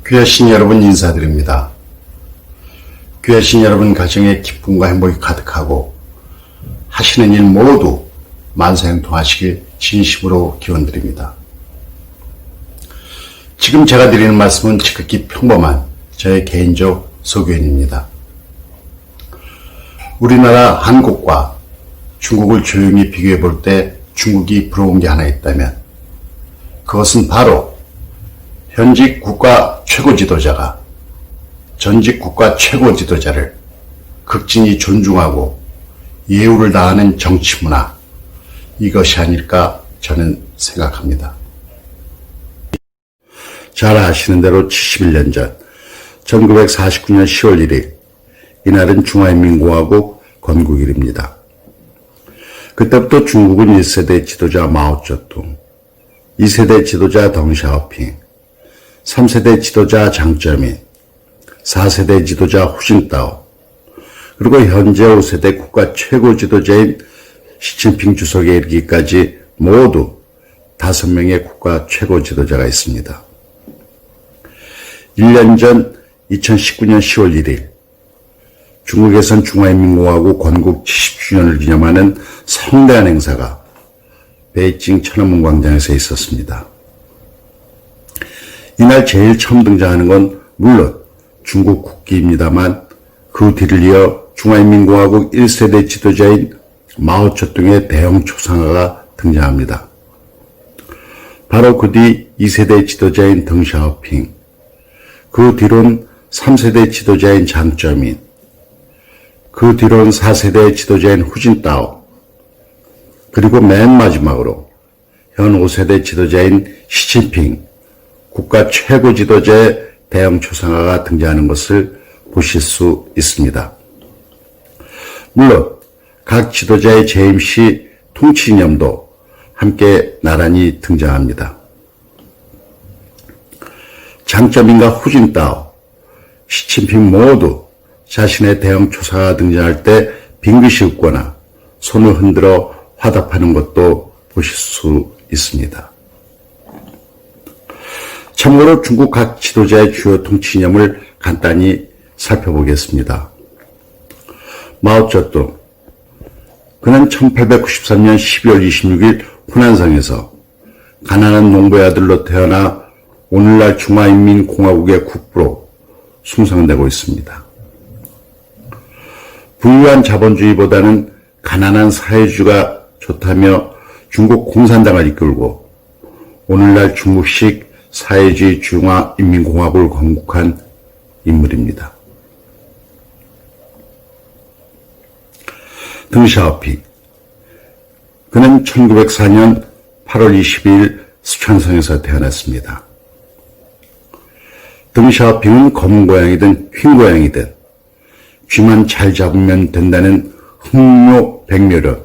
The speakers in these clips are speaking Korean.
귀하신 여러분 인사드립니다. 귀하신 여러분 가정에 기쁨과 행복이 가득하고 하시는 일 모두 만사형통하시길 진심으로 기원드립니다. 지금 제가 드리는 말씀은 지극히 평범한 저의 개인적 소견입니다. 우리나라 한국과 중국을 조용히 비교해 볼 때 중국이 부러운 게 하나 있다면 그것은 바로 현직 국가 최고 지도자가 전직 국가 최고 지도자를 극진히 존중하고 예우를 다하는 정치 문화, 이것이 아닐까 저는 생각합니다. 잘 아시는 대로 71년 전 1949년 10월 1일 이날은 중화인민공화국 건국일입니다. 그때부터 중국은 1세대 지도자 마오쩌둥, 2세대 지도자 덩샤오핑, 3세대 지도자 장쩌민, 4세대 지도자 후진타오, 그리고 현재 5세대 국가 최고 지도자인 시진핑 주석에 이르기까지 모두 5명의 국가 최고 지도자가 있습니다. 1년 전 2019년 10월 1일 중국에선 중화인민공화국 건국 70주년을 기념하는 성대한 행사가 베이징 천안문 광장에서 있었습니다. 이날 제일 처음 등장하는 건 물론 중국 국기입니다만 그 뒤를 이어 중화인민공화국 1세대 지도자인 마오쩌둥의 대형 초상화가 등장합니다. 바로 그 뒤 2세대 지도자인 덩샤오핑, 그 뒤론 3세대 지도자인 장쩌민, 그 뒤론 4세대 지도자인 후진타오, 그리고 맨 마지막으로 현 5세대 지도자인 시진핑, 국가 최고 지도자의 대형 초상화가 등장하는 것을 보실 수 있습니다. 물론 각 지도자의 재임 시 통치 이념도 함께 나란히 등장합니다. 장쩌민과 후진타오, 시진핑 모두 자신의 대형 초상화가 등장할 때 빙긋이 웃거나 손을 흔들어 화답하는 것도 보실 수 있습니다. 참고로 중국 각 지도자의 주요 통치 이념을 간단히 살펴보겠습니다. 마오쩌둥, 그는 1893년 12월 26일 후난성에서 가난한 농부의 아들로 태어나 오늘날 중화인민공화국의 국부로 숭상되고 있습니다. 부유한 자본주의보다는 가난한 사회주의가 좋다며 중국 공산당을 이끌고 오늘날 중국식 사회주의 중화인민공화국을 건국한 인물입니다. 덩샤오핑, 그는 1904년 8월 22일 스촨성에서 태어났습니다. 덩샤오핑은 검은 고양이든 흰 고양이든 쥐만 잘 잡으면 된다는 흑묘 백묘론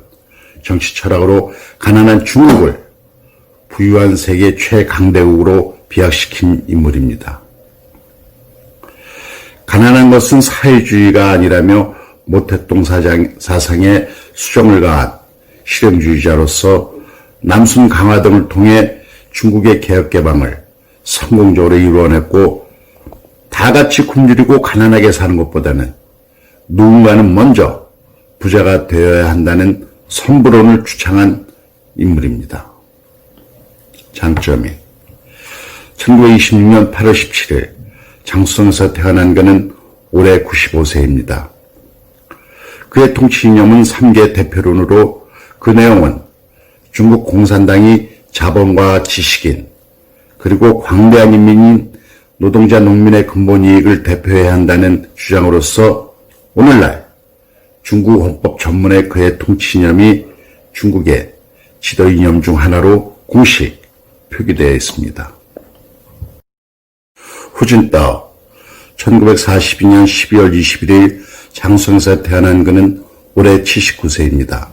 정치 철학으로 가난한 중국을 부유한 세계 최강대국으로 비약시킨 인물입니다. 가난한 것은 사회주의가 아니라며 모택동 사상에 수정을 가한 실용주의자로서 남순 강화 등을 통해 중국의 개혁개방을 성공적으로 이루어냈고 다 같이 굶주리고 가난하게 사는 것보다는 누군가는 먼저 부자가 되어야 한다는 선불론을 주창한 인물입니다. 장쩌민, 1926년 8월 17일 장수성에서 태어난 그는 올해 95세입니다. 그의 통치 이념은 3개 대표론으로 그 내용은 중국 공산당이 자본과 지식인 그리고 광대한 인민인 노동자 농민의 근본 이익을 대표해야 한다는 주장으로서 오늘날 중국 헌법 전문의 그의 통치 이념이 중국의 지도 이념 중 하나로 공식 표기되어 있습니다. 후진타오, 1942년 12월 21일 장수성에서 태어난 그는 올해 79세입니다.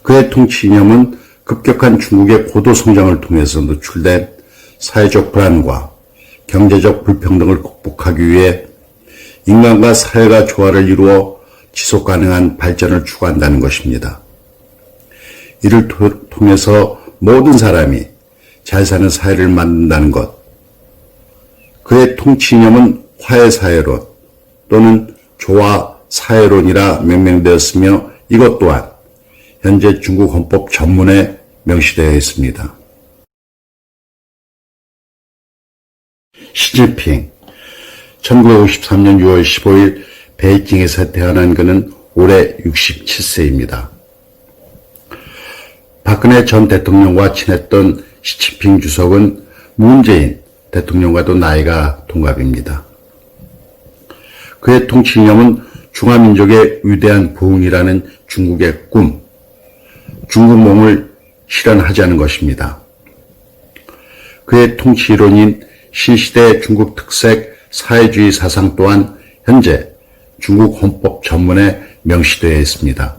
그의 통치 이념은 급격한 중국의 고도 성장을 통해서 노출된 사회적 불안과 경제적 불평등을 극복하기 위해 인간과 사회가 조화를 이루어 지속 가능한 발전을 추구한다는 것입니다. 이를 통해서 모든 사람이 잘 사는 사회를 만든다는 것, 그의 통치 이념은 화해사회론 또는 조화사회론이라 명명되었으며 이것 또한 현재 중국 헌법 전문에 명시되어 있습니다. 시진핑 1953년 6월 15일 베이징에서 태어난 그는 올해 67세입니다. 박근혜 전 대통령과 친했던 시진핑 주석은 문재인 대통령과도 나이가 동갑입니다. 그의 통치 이념은 중화민족의 위대한 부흥이라는 중국의 꿈, 중국몽을 실현하자는 것입니다. 그의 통치 이론인 신시대 중국 특색 사회주의 사상 또한 현재 중국 헌법 전문에 명시되어 있습니다.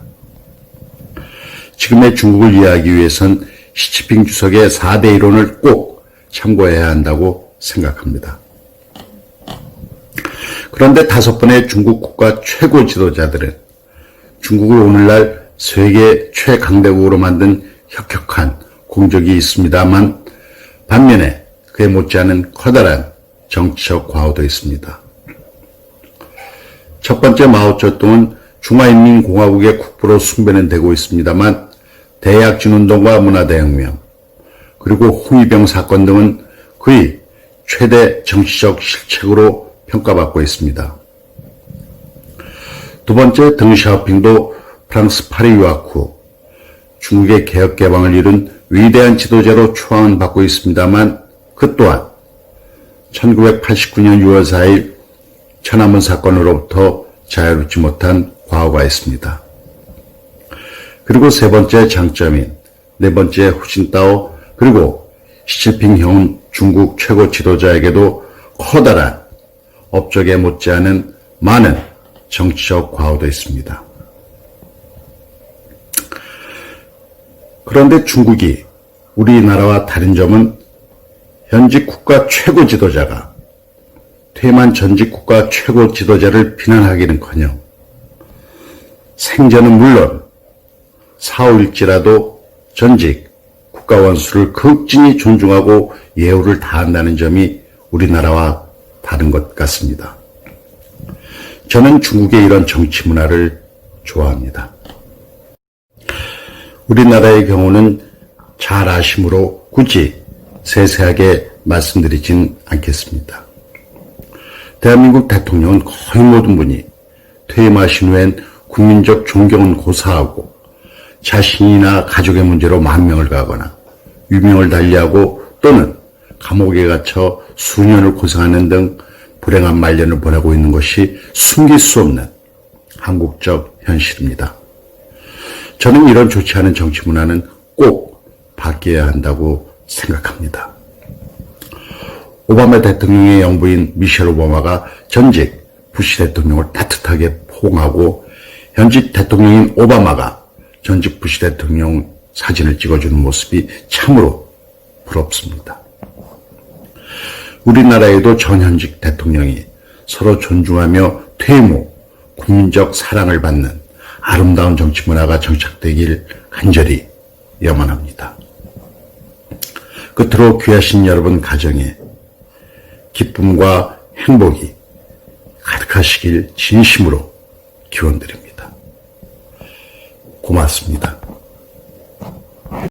지금의 중국을 이해하기 위해선 시진핑 주석의 4대 이론을 꼭 참고해야 한다고 생각합니다. 그런데 5번의 중국 국가 최고 지도자들은 중국을 오늘날 세계 최강대국으로 만든 혁혁한 공적이 있습니다만 반면에 그에 못지않은 커다란 정치적 과오도 있습니다. 첫 번째 마오쩌둥은 중화인민공화국의 국부로 숭배는 되고 있습니다만 대약진운동과 문화대혁명 그리고 홍위병 사건 등은 그의 최대 정치적 실책으로 평가받고 있습니다. 두 번째 덩샤오핑도 프랑스 파리 유학 후 중국의 개혁 개방을 이룬 위대한 지도자로 추앙은 받고 있습니다만 그 또한 1989년 6월 4일 천안문 사건으로부터 자유롭지 못한 과오가 있습니다. 그리고 세 번째 장점인 네 번째 후진타오 그리고 시진핑형 중국 최고 지도자에게도 커다란 업적에 못지않은 많은 정치적 과오도 있습니다. 그런데 중국이 우리나라와 다른 점은 현직 국가 최고 지도자가 퇴임한 전직 국가 최고 지도자를 비난하기는커녕 생전은 물론 사후일지라도 전직 국가 원수를 극진히 존중하고 예우를 다한다는 점이 우리나라와 다른 것 같습니다. 저는 중국의 이런 정치 문화를 좋아합니다. 우리나라의 경우는 잘 아심으로 굳이 세세하게 말씀드리진 않겠습니다. 대한민국 대통령은 거의 모든 분이 퇴임하신 후엔 국민적 존경은 고사하고 자신이나 가족의 문제로 만명을 가거나 유명을 달리하고 또는 감옥에 갇혀 수년을 고생하는 등 불행한 말년을 보내고 있는 것이 숨길 수 없는 한국적 현실입니다. 저는 이런 좋지 않은 정치 문화는 꼭 바뀌어야 한다고 생각합니다. 오바마 대통령의 영부인 미셸 오바마가 전직 부시 대통령을 따뜻하게 포옹하고 현직 대통령인 오바마가 전직 부시 대통령 사진을 찍어주는 모습이 참으로 부럽습니다. 우리나라에도 전현직 대통령이 서로 존중하며 퇴임 후 국민적 사랑을 받는 아름다운 정치 문화가 정착되길 간절히 염원합니다. 끝으로 귀하신 여러분 가정에 기쁨과 행복이 가득하시길 진심으로 기원드립니다. 고맙습니다.